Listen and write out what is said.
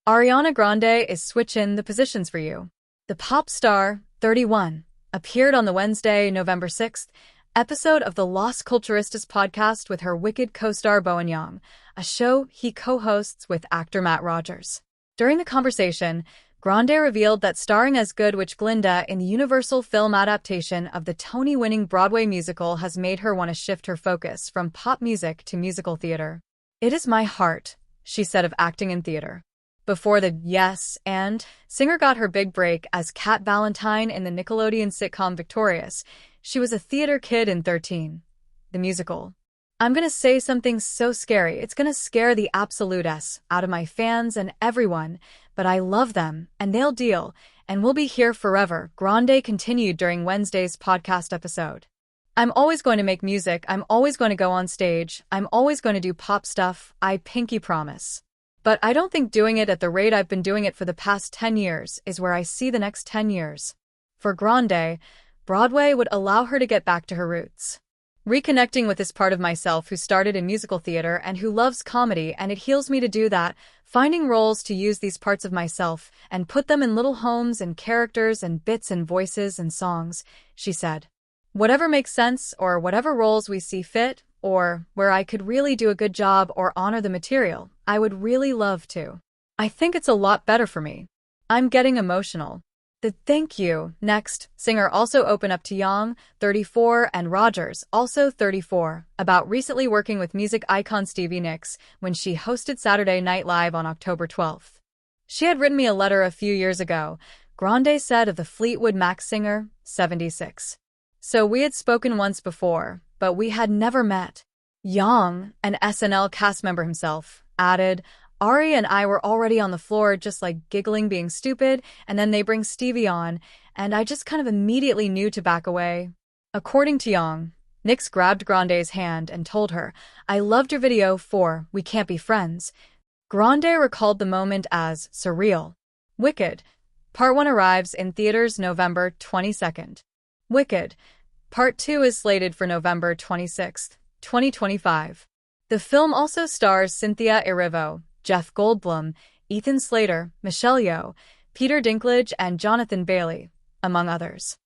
Ariana Grande is switching the positions for you. The pop star, 31, appeared on the Wednesday, November 6th, episode of the Los Culturistas podcast with her Wicked co-star Bowen Yang, a show he co-hosts with actor Matt Rogers. During the conversation, Grande revealed that starring as Good Witch Glinda in the Universal film adaptation of the Tony-winning Broadway musical has made her want to shift her focus from pop music to musical theater. "It is my heart," she said of acting in theater. Before the Yes and singer got her big break as Kat Valentine in the Nickelodeon sitcom Victorious, she was a theater kid in 13, the musical. "I'm gonna say something so scary, it's gonna scare the absolute S out of my fans and everyone, but I love them, and they'll deal, and we'll be here forever," Grande continued during Wednesday's podcast episode. "I'm always going to make music, I'm always going to go on stage, I'm always going to do pop stuff, I pinky promise. But I don't think doing it at the rate I've been doing it for the past 10 years is where I see the next 10 years. For Grande, Broadway would allow her to get back to her roots. "Reconnecting with this part of myself who started in musical theater and who loves comedy, and it heals me to do that, finding roles to use these parts of myself and put them in little homes and characters and bits and voices and songs," she said. "Whatever makes sense, or whatever roles we see fit, or where I could really do a good job or honor the material, I would really love to. I think it's a lot better for me. I'm getting emotional." The "thank you" next singer also opened up to Yang, 34, and Rogers, also 34, about recently working with music icon Stevie Nicks when she hosted Saturday Night Live on October 12th. "She had written me a letter a few years ago," Grande said of the Fleetwood Mac singer, 76. "So we had spoken once before, but we had never met." Yang, an SNL cast member himself, added, "Ari and I were already on the floor just like giggling being stupid, and then they bring Stevie on, and I just kind of immediately knew to back away." According to Yang, Nix grabbed Grande's hand and told her, "I loved your video for We Can't Be Friends." Grande recalled the moment as surreal. Wicked Part 1 arrives in theaters November 22nd. Wicked Part 2 is slated for November 26, 2025. The film also stars Cynthia Erivo, Jeff Goldblum, Ethan Slater, Michelle Yeoh, Peter Dinklage, and Jonathan Bailey, among others.